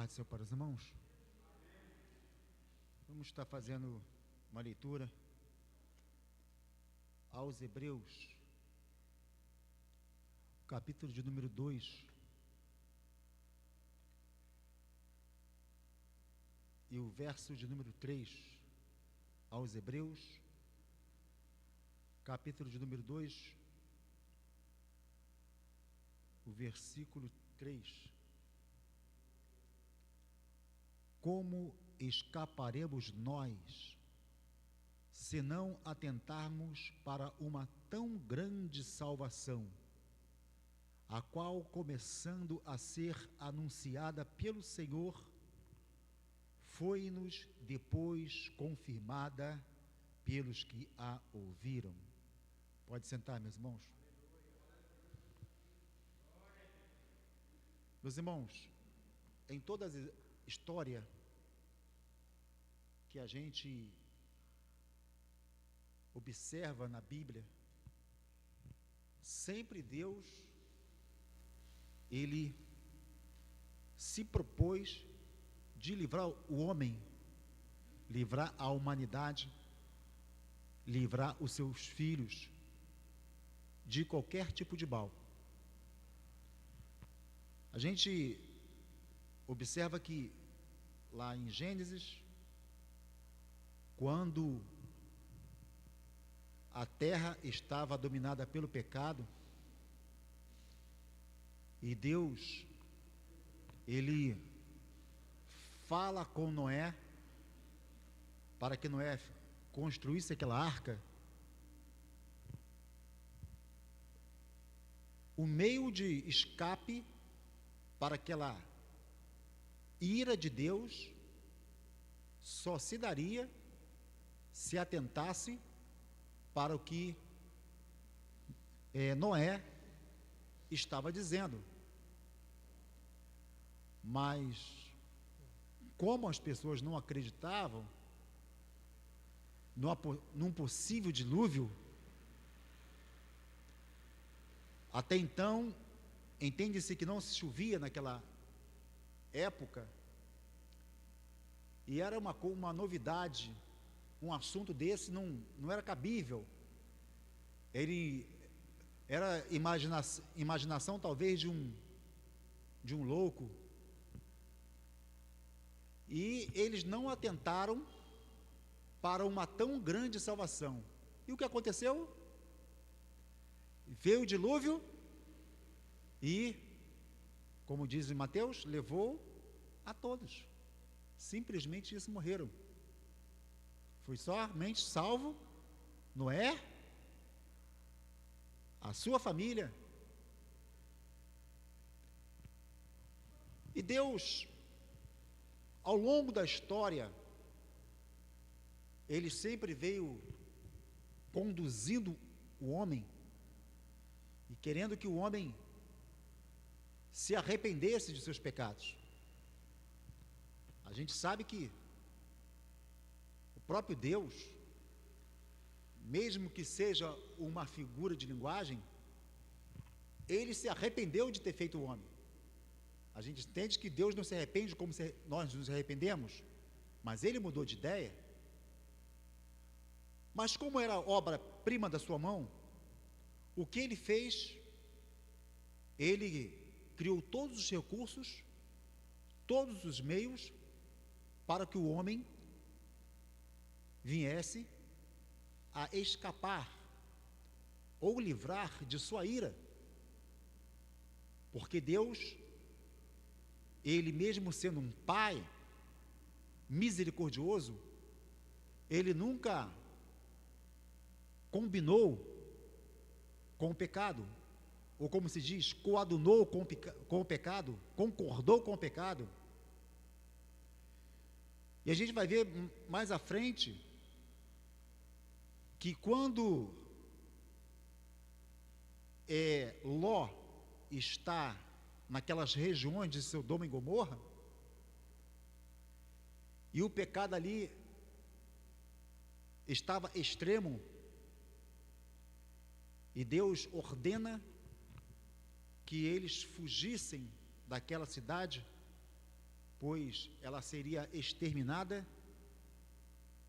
paz do Senhor para os irmãos. Vamos estar fazendo uma leitura aos Hebreus, capítulo de número 2, e o verso de número 3, aos Hebreus, capítulo de número 2, o versículo 3. Como escaparemos nós, se não atentarmos para uma tão grande salvação, a qual, começando a ser anunciada pelo Senhor, foi-nos depois confirmada pelos que a ouviram? Pode sentar, meus irmãos. Meus irmãos, em toda a história que a gente observa na Bíblia, sempre Deus, Ele se propôs de livrar o homem, livrar a humanidade, livrar os seus filhos de qualquer tipo de mal. A gente observa que lá em Gênesis, quando a terra estava dominada pelo pecado, e Deus, Ele fala com Noé, para que Noé construísse aquela arca. O meio de escape para aquela ira de Deus só se daria se atentasse para o que Noé estava dizendo. Mas como as pessoas não acreditavam num possível dilúvio, até então entende-se que não se chovia naquela época, e era uma novidade, um assunto desse não era cabível. Ele era imaginação talvez de um louco, e eles não atentaram para uma tão grande salvação. E o que aconteceu? Veio o dilúvio e, como diz em Mateus, levou a todos. Simplesmente isso, morreram. Foi somente salvo Noé, a sua família. E Deus, ao longo da história, Ele sempre veio conduzindo o homem e querendo que o homem se arrependesse de seus pecados. A gente sabe que o próprio Deus, mesmo que seja uma figura de linguagem, Ele se arrependeu de ter feito o homem. A gente entende que Deus não se arrepende como nós nos arrependemos, mas Ele mudou de ideia. Mas como era obra-prima da sua mão, o que Ele fez? Ele criou todos os recursos, todos os meios, para que o homem viesse a escapar ou livrar de sua ira. Porque Deus, Ele mesmo sendo um Pai misericordioso, Ele nunca combinou com o pecado, ou como se diz, coadunou com o pecado, concordou com o pecado. E a gente vai ver mais à frente que quando Ló está naquelas regiões de Sodoma e Gomorra, e o pecado ali estava extremo, e Deus ordena que eles fugissem daquela cidade, pois ela seria exterminada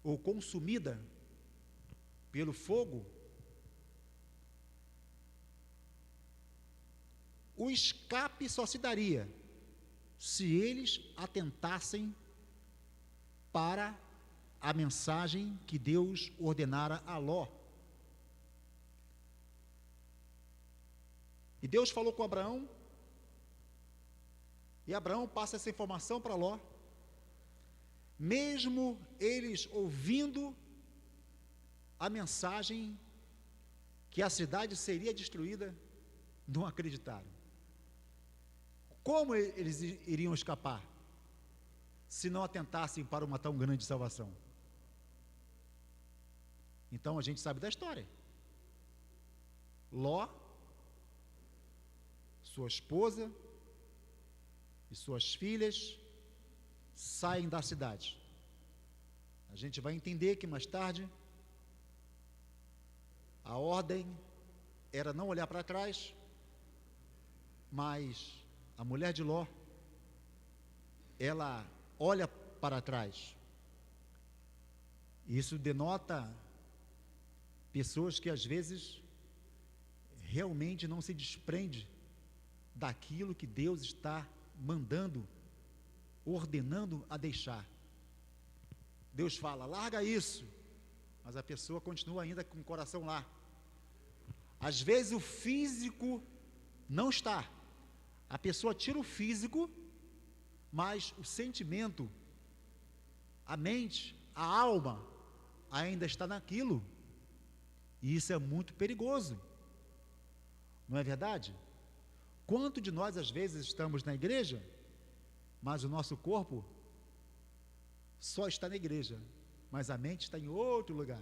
ou consumida pelo fogo, o escape só se daria se eles atentassem para a mensagem que Deus ordenara a Ló. E Deus falou com Abraão, e Abraão passa essa informação para Ló. Mesmo eles ouvindo a mensagem que a cidade seria destruída, não acreditaram. Como eles iriam escapar se não atentassem para uma tão grande salvação? Então a gente sabe da história. Ló, sua esposa e suas filhas saem da cidade. A gente vai entender que mais tarde a ordem era não olhar para trás, mas a mulher de Ló, ela olha para trás. Isso denota pessoas que às vezes realmente não se desprende daquilo que Deus está mandando, ordenando a deixar. Deus fala, larga isso, mas a pessoa continua ainda com o coração lá. Às vezes o físico não está, a pessoa tira o físico, mas o sentimento, a mente, a alma ainda está naquilo, e isso é muito perigoso, não é verdade? Quanto de nós às vezes estamos na igreja, mas o nosso corpo só está na igreja, mas a mente está em outro lugar.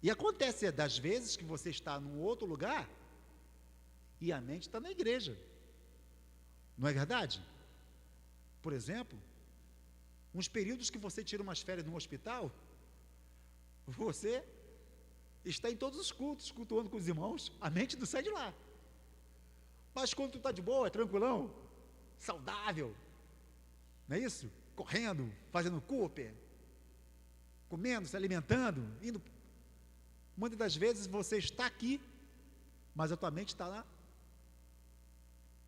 E acontece das vezes que você está num outro lugar e a mente está na igreja, não é verdade? Por exemplo, uns períodos que você tira umas férias no hospital, você está em todos os cultos, cultuando com os irmãos, a mente não sai de lá. Mas quando tu está de boa, tranquilão, saudável, não é isso? Correndo, fazendo Cooper, comendo, se alimentando, indo. Muitas das vezes você está aqui, mas a tua mente está lá.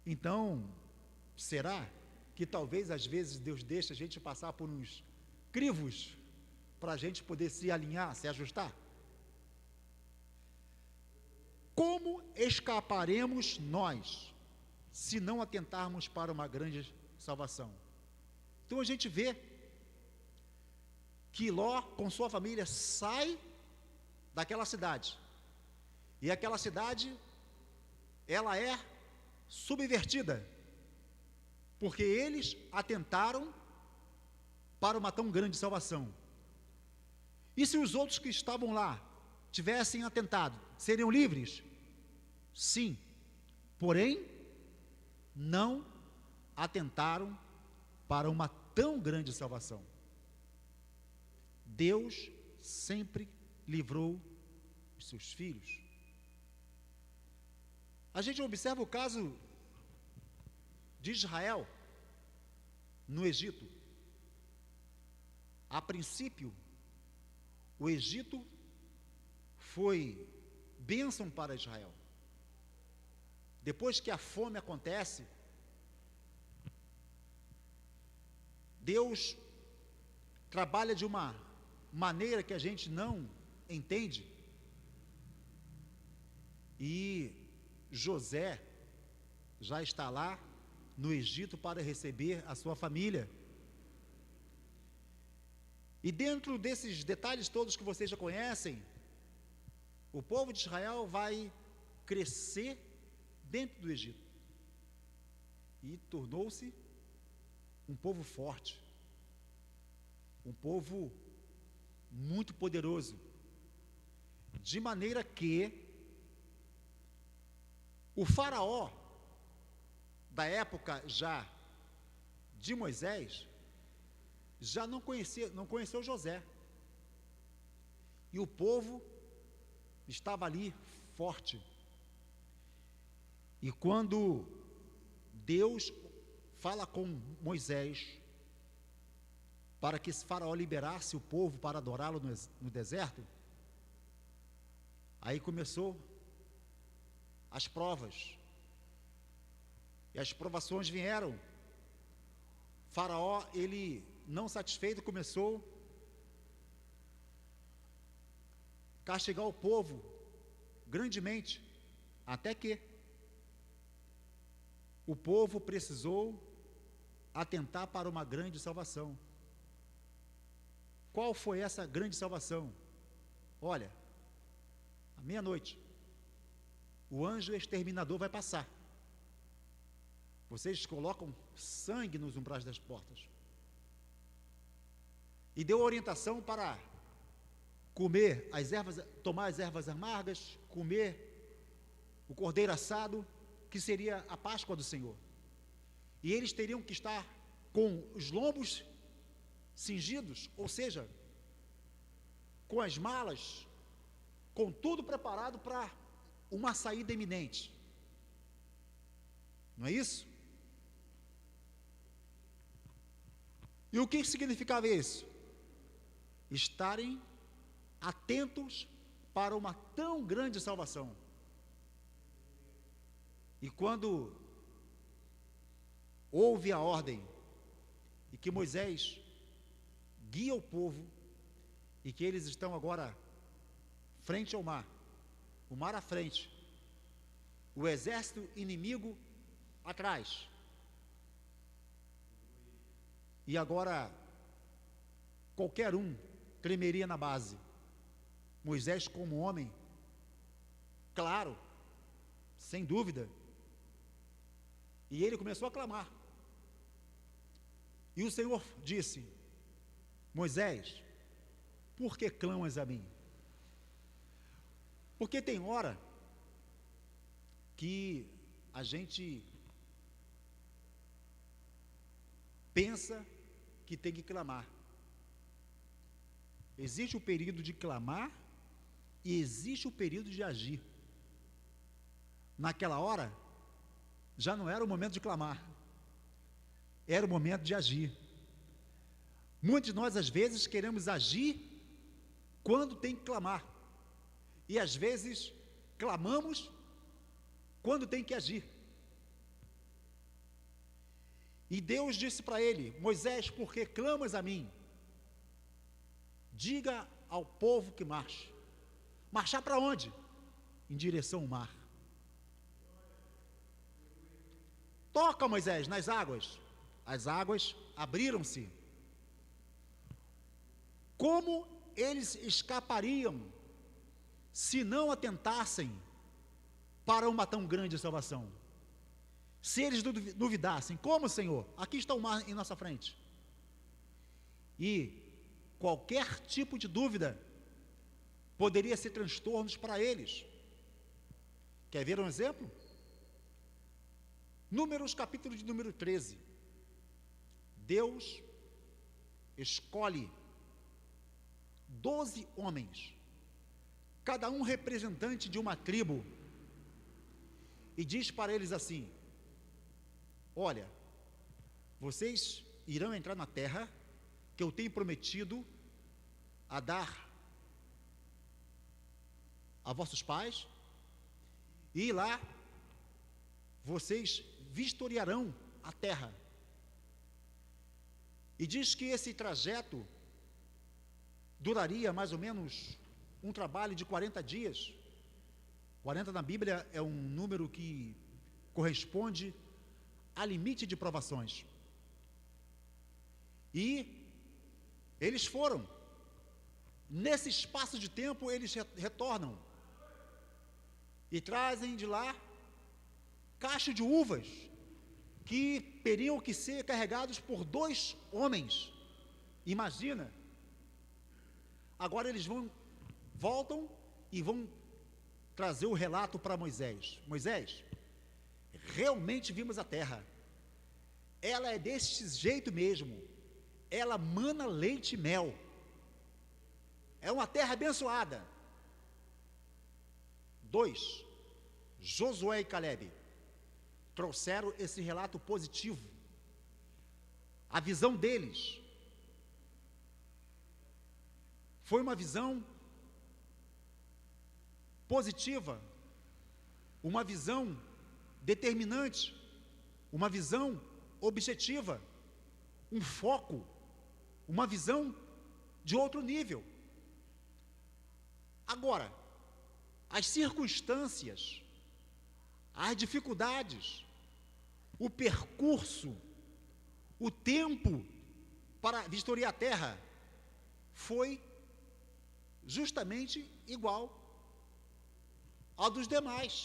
Então, será que talvez às vezes Deus deixa a gente passar por uns crivos para a gente poder se alinhar, se ajustar? Como escaparemos nós se não atentarmos para uma grande salvação? Então a gente vê que Ló com sua família sai daquela cidade, e aquela cidade ela é subvertida, porque eles atentaram para uma tão grande salvação. E se os outros que estavam lá tivessem atentado, seriam livres? Sim, porém não atentaram para uma tão grande salvação. Deus sempre livrou os seus filhos. A gente observa o caso de Israel no Egito. A princípio, o Egito foi bênção para Israel. Depois que a fome acontece, Deus trabalha de uma maneira que a gente não entende, e José já está lá no Egito para receber a sua família. E dentro desses detalhes todos que vocês já conhecem, o povo de Israel vai crescer dentro do Egito e tornou-se um povo forte, um povo muito poderoso, de maneira que o faraó da época já de Moisés já não conheceu José, e o povo estava ali forte. E quando Deus fala com Moisés para que Faraó liberasse o povo para adorá-lo no deserto, aí começou as provas, e as provações vieram. Faraó, ele não satisfeito, começou a castigar o povo grandemente, até que o povo precisou atentar para uma grande salvação. Qual foi essa grande salvação? Olha, à meia-noite, o anjo exterminador vai passar. Vocês colocam sangue nos umbrais das portas. E deu orientação para comer as ervas, tomar as ervas amargas, comer o cordeiro assado, que seria a Páscoa do Senhor. E eles teriam que estar com os lombos cingidos, ou seja, com as malas, com tudo preparado para uma saída iminente. Não é isso? E o que significava isso? Estarem atentos para uma tão grande salvação. E quando houve a ordem e que Moisés guia o povo e que eles estão agora frente ao mar, o mar à frente, o exército inimigo atrás, e agora qualquer um tremeria na base. Moisés, como homem, claro, sem dúvida, e ele começou a clamar, e o Senhor disse: Moisés, por que clamas a mim? Porque tem hora que a gente pensa que tem que clamar. Existe o período de clamar e existe o período de agir. Naquela hora, já não era o momento de clamar, era o momento de agir. Muitos de nós, às vezes, queremos agir quando tem que clamar, e às vezes clamamos quando tem que agir. E Deus disse para ele: Moisés, por que clamas a mim? Diga ao povo que marche. Marchar para onde? Em direção ao mar. Toca, Moisés, nas águas. As águas abriram-se. Como eles escapariam se não atentassem para uma tão grande salvação? Se eles duvidassem: como, Senhor? Aqui está o mar em nossa frente. E qualquer tipo de dúvida poderia ser transtornos para eles. Quer ver um exemplo? Números, capítulo de número 13. Deus escolhe 12 homens, cada um representante de uma tribo, e diz para eles assim: olha, vocês irão entrar na terra que eu tenho prometido a dar a vossos pais, e lá vocês vistoriarão a terra. E diz que esse trajeto duraria mais ou menos um trabalho de 40 dias. 40 na Bíblia é um número que corresponde a limite de provações. E eles foram. Nesse espaço de tempo, eles retornam e trazem de lá cachos de uvas que teriam que ser carregados por 2 homens. Imagina. Agora eles voltam e vão trazer o relato para Moisés. Moisés, realmente vimos a terra. Ela é desse jeito mesmo. Ela mana leite e mel. É uma terra abençoada. 2, Josué e Calebe trouxeram esse relato positivo A visão deles foi uma visão positiva, uma visão determinante, uma visão objetiva, um foco, uma visão de outro nível. Agora, as circunstâncias, as dificuldades, o percurso, o tempo para vistoriar a terra foi justamente igual ao dos demais.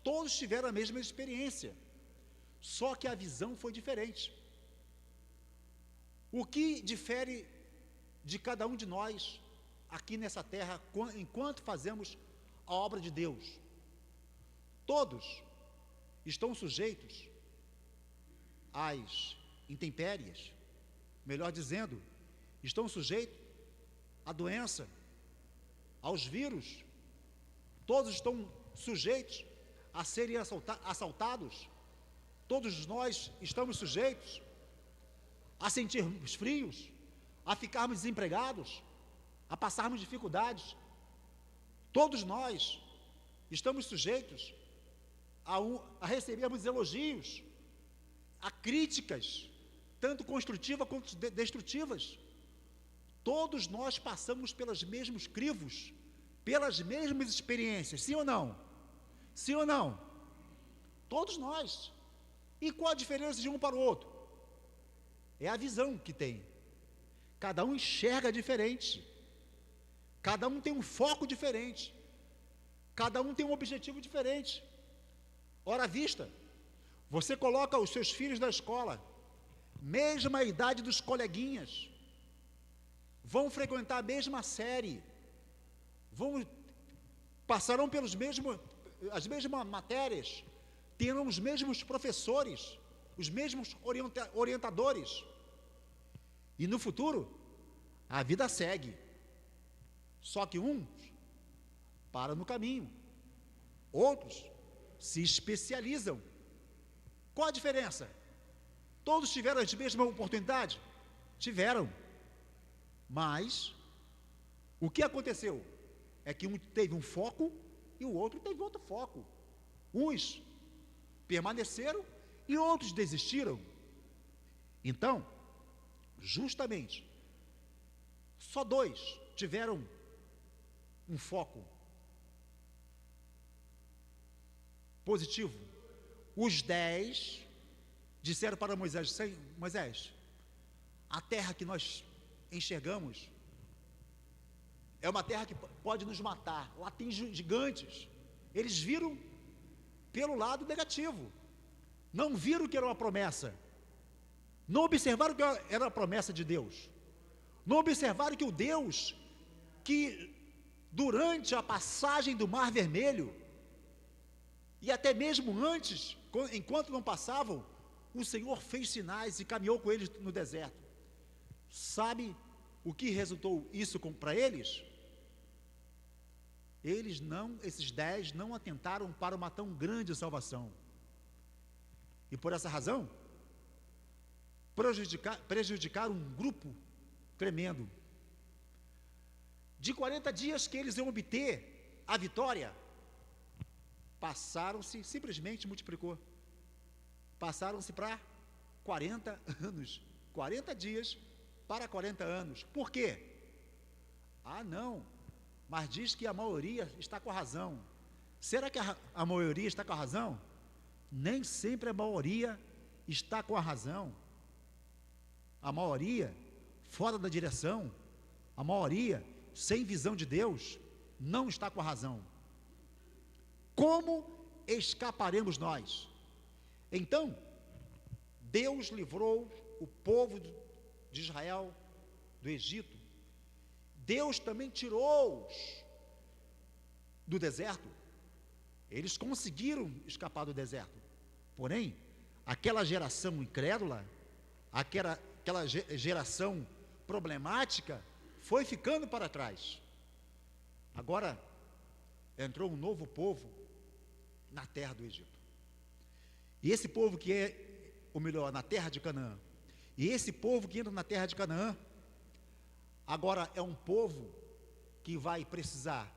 Todos tiveram a mesma experiência, só que a visão foi diferente. O que difere de cada um de nós aqui nessa terra, enquanto fazemos a obra de Deus? Todos estão sujeitos às intempéries, melhor dizendo, estão sujeitos à doença, aos vírus. Todos estão sujeitos a serem assaltados. Todos nós estamos sujeitos a sentirmos frios, a ficarmos desempregados, a passarmos dificuldades. Todos nós estamos sujeitos a recebermos elogios, a críticas, tanto construtivas quanto destrutivas. Todos nós passamos pelos mesmos crivos, pelas mesmas experiências, sim ou não? Sim ou não? Todos nós. E qual a diferença de um para o outro? É a visão que tem. Cada um enxerga diferente, cada um tem um foco diferente, cada um tem um objetivo diferente. Ora à vista, você coloca os seus filhos na escola, mesma idade dos coleguinhas, vão frequentar a mesma série, passarão as mesmas matérias, terão os mesmos professores, os mesmos orientadores. E no futuro, a vida segue. Só que uns param no caminho, outros se especializam. Qual a diferença? Todos tiveram a mesma oportunidade? Tiveram. Mas o que aconteceu? É que um teve um foco e o outro teve outro foco. Uns permaneceram e outros desistiram. Então, justamente, só 2 tiveram um foco positivo. Os 10 disseram para Moisés: Moisés, a terra que nós enxergamos é uma terra que pode nos matar, lá tem gigantes. Eles viram pelo lado negativo, não viram que era uma promessa, não observaram que era a promessa de Deus, não observaram que o Deus que durante a passagem do Mar Vermelho, e até mesmo antes, enquanto não passavam, o Senhor fez sinais e caminhou com eles no deserto. Sabe o que resultou isso para eles? Esses 10 não atentaram para uma tão grande salvação. E por essa razão, prejudicaram um grupo tremendo. De 40 dias que eles iam obter a vitória, passaram-se, simplesmente multiplicou. Passaram-se para 40 anos. 40 dias para 40 anos. Por quê? Ah, não, mas diz que a maioria está com a razão. Será que a maioria está com a razão? Nem sempre a maioria está com a razão. A maioria fora da direção, a maioria sem visão de Deus, não está com a razão. Como escaparemos nós? Então, Deus livrou o povo de Israel do Egito. Deus também tirou-os do deserto. Eles conseguiram escapar do deserto. Porém, aquela geração incrédula, aquela geração problemática, foi ficando para trás. Agora, entrou um novo povo na terra do Egito. E esse povo que é, ou melhor, na terra de Canaã, E esse povo que entra na terra de Canaã, agora é um povo que vai precisar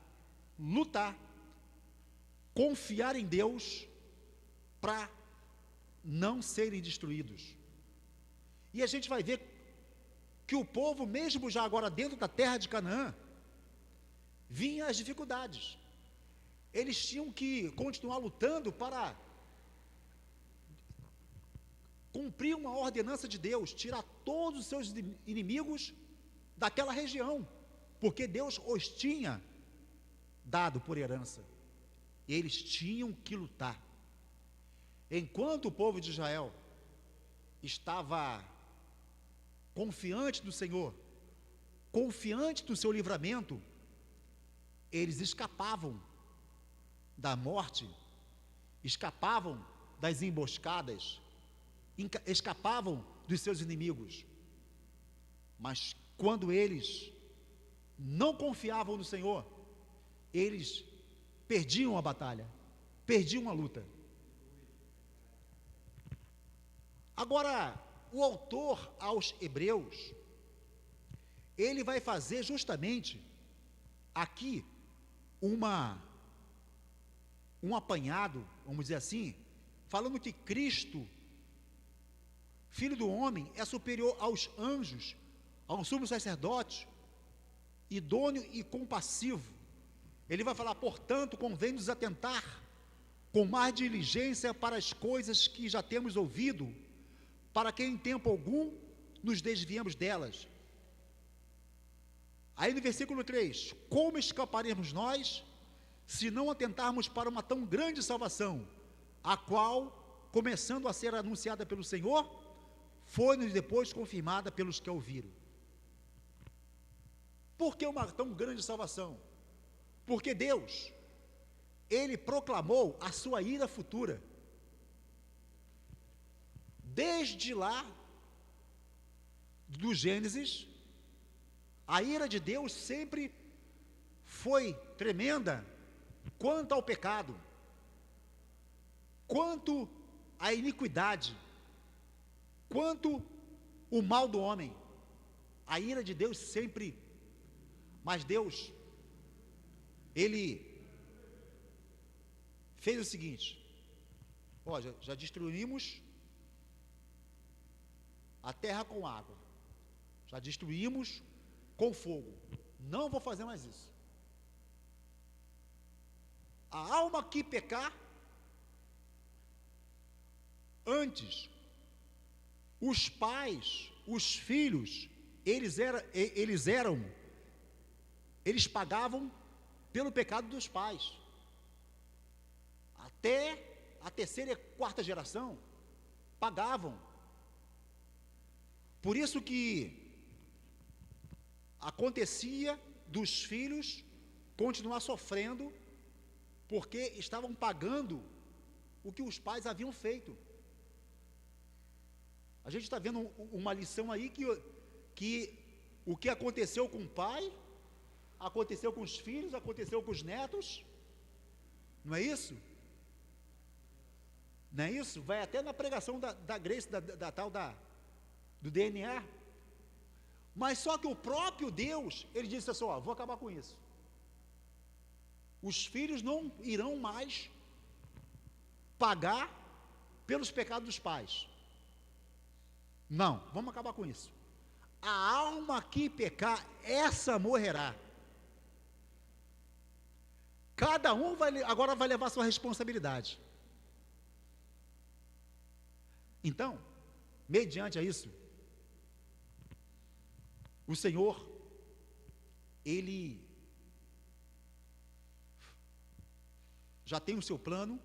lutar, confiar em Deus, para não serem destruídos. E a gente vai ver que o povo, mesmo já agora dentro da terra de Canaã, vinha as dificuldades. Eles tinham que continuar lutando para cumprir uma ordenança de Deus, tirar todos os seus inimigos daquela região, porque Deus os tinha dado por herança. Eles tinham que lutar. Enquanto o povo de Israel estava confiante do Senhor, confiante do seu livramento, eles escapavam da morte, escapavam das emboscadas, escapavam dos seus inimigos. Mas quando eles não confiavam no Senhor, eles perdiam a batalha, perdiam a luta. Agora, o autor aos Hebreus, ele vai fazer justamente aqui um apanhado, vamos dizer assim, falando que Cristo, Filho do homem, é superior aos anjos, ao sumo sacerdote, idôneo e compassivo. Ele vai falar, portanto, convém-nos atentar com mais diligência para as coisas que já temos ouvido, para que em tempo algum nos desviemos delas. Aí no versículo 3, como escaparemos nós, se não atentarmos para uma tão grande salvação, a qual, começando a ser anunciada pelo Senhor, foi-nos depois confirmada pelos que a ouviram. Por que uma tão grande salvação? Porque Deus, Ele proclamou a sua ira futura. Desde lá, do Gênesis, a ira de Deus sempre foi tremenda quanto ao pecado, quanto à iniquidade, quanto o mal do homem. A ira de Deus sempre, mas Deus, Ele fez o seguinte, já destruímos a terra com água, já destruímos com fogo, não vou fazer mais isso. A alma que pecar, antes, os pais, os filhos, eles pagavam pelo pecado dos pais, até a terceira e quarta geração, pagavam. Por isso que acontecia dos filhos continuar sofrendo, porque estavam pagando o que os pais haviam feito. A gente está vendo uma lição aí que o que aconteceu com o pai, aconteceu com os filhos, aconteceu com os netos, não é isso? Não é isso? Vai até na pregação da Grace, do DNA. Mas só que o próprio Deus, Ele disse assim, vou acabar com isso. Os filhos não irão mais pagar pelos pecados dos pais. Não, vamos acabar com isso. A alma que pecar, essa morrerá. Cada um agora vai levar sua responsabilidade. Então, mediante a isso, o Senhor, Ele já tem o seu plano,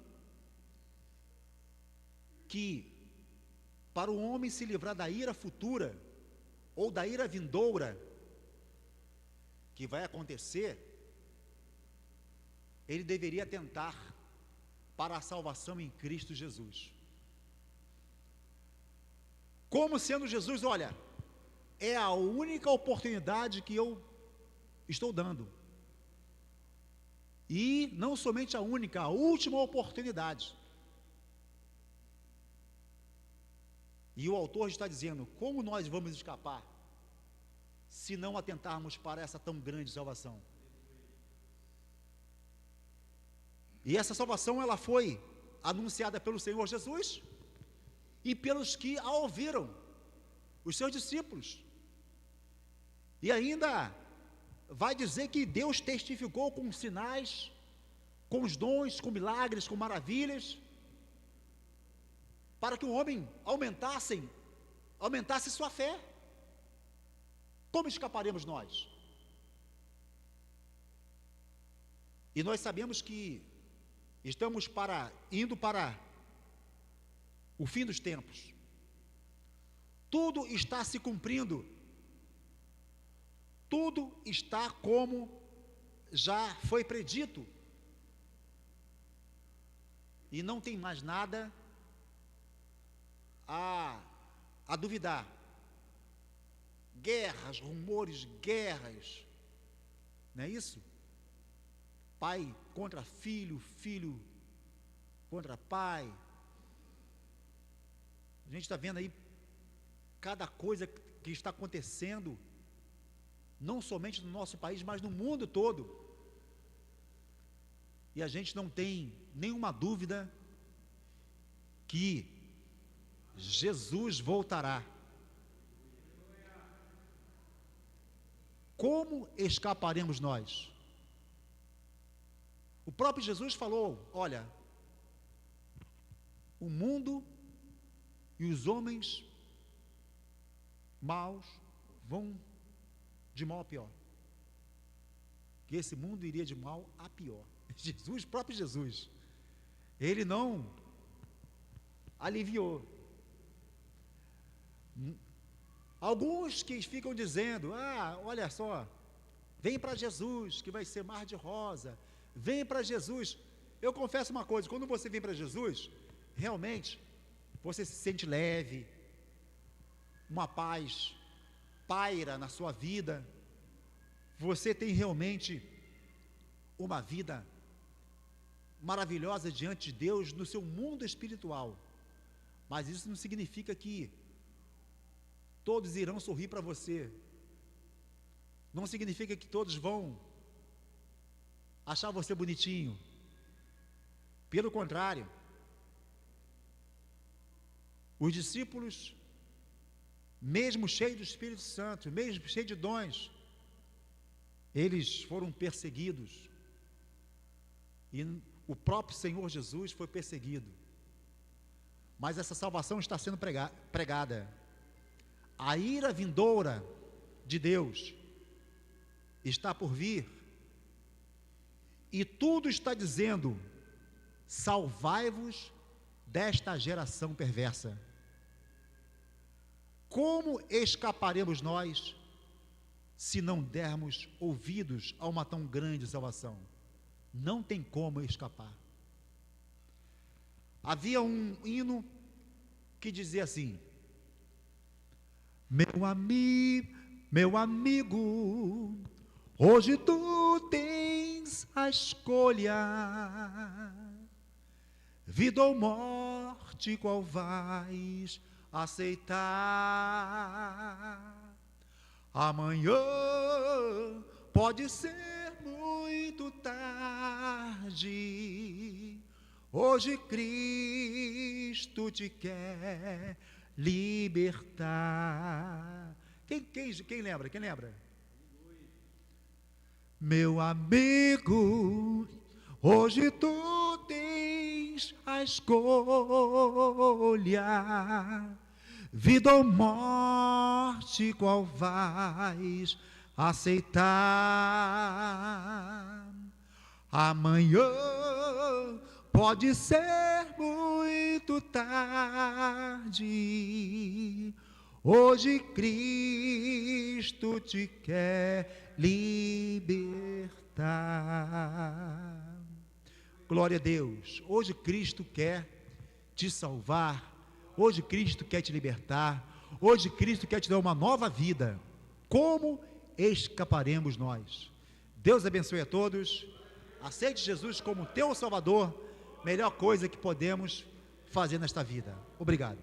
que para o homem se livrar da ira futura, ou da ira vindoura, que vai acontecer, ele deveria atentar para a salvação em Cristo Jesus. Como sendo Jesus, olha, é a única oportunidade que eu estou dando. E não somente a única, a última oportunidade. E o autor está dizendo: como nós vamos escapar se não atentarmos para essa tão grande salvação? E essa salvação, ela foi anunciada pelo Senhor Jesus e pelos que a ouviram, os seus discípulos. E ainda vai dizer que Deus testificou com sinais, com os dons, com milagres, com maravilhas, para que o homem aumentasse sua fé. Como escaparemos nós? E nós sabemos que estamos indo para o fim dos tempos. Tudo está se cumprindo. Tudo está como já foi predito. E não tem mais nada a duvidar. Guerras, rumores, guerras, não é isso? Pai contra filho, filho contra pai. A gente está vendo aí cada coisa que está acontecendo, não somente no nosso país, mas no mundo todo. E a gente não tem nenhuma dúvida que Jesus voltará. Como escaparemos nós? O próprio Jesus falou: olha, o mundo e os homens maus vão de mal a pior. Que esse mundo iria de mal a pior. Jesus, próprio Jesus, ele não aliviou. Alguns que ficam dizendo: olha só, vem para Jesus, que vai ser mar de rosa, vem para Jesus. Eu confesso uma coisa: quando você vem para Jesus, realmente, você se sente leve, uma paz paira na sua vida, você tem realmente uma vida maravilhosa diante de Deus no seu mundo espiritual. Mas isso não significa que todos irão sorrir para você, não significa que todos vão achar você bonitinho. Pelo contrário, os discípulos, mesmo cheios do Espírito Santo, mesmo cheios de dons, eles foram perseguidos, e o próprio Senhor Jesus foi perseguido. Mas essa salvação está sendo pregada. A ira vindoura de Deus está por vir, e tudo está dizendo: salvai-vos desta geração perversa. Como escaparemos nós se não dermos ouvidos a uma tão grande salvação? Não tem como escapar. Havia um hino que dizia assim: meu amigo, hoje tu tens a escolha, vida ou morte, qual vais aceitar? Amanhã pode ser muito tarde, hoje Cristo te quer libertar. Quem lembra? Quem lembra? Meu amigo, hoje tu tens a escolha, vida ou morte, qual vais aceitar? Amanhã pode ser muito tarde, hoje Cristo te quer libertar. Glória a Deus. Hoje Cristo quer te salvar, hoje Cristo quer te libertar, hoje Cristo quer te dar uma nova vida. Como escaparemos nós? Deus abençoe a todos. Aceite Jesus como teu Salvador. Melhor coisa que podemos fazer nesta vida. Obrigado.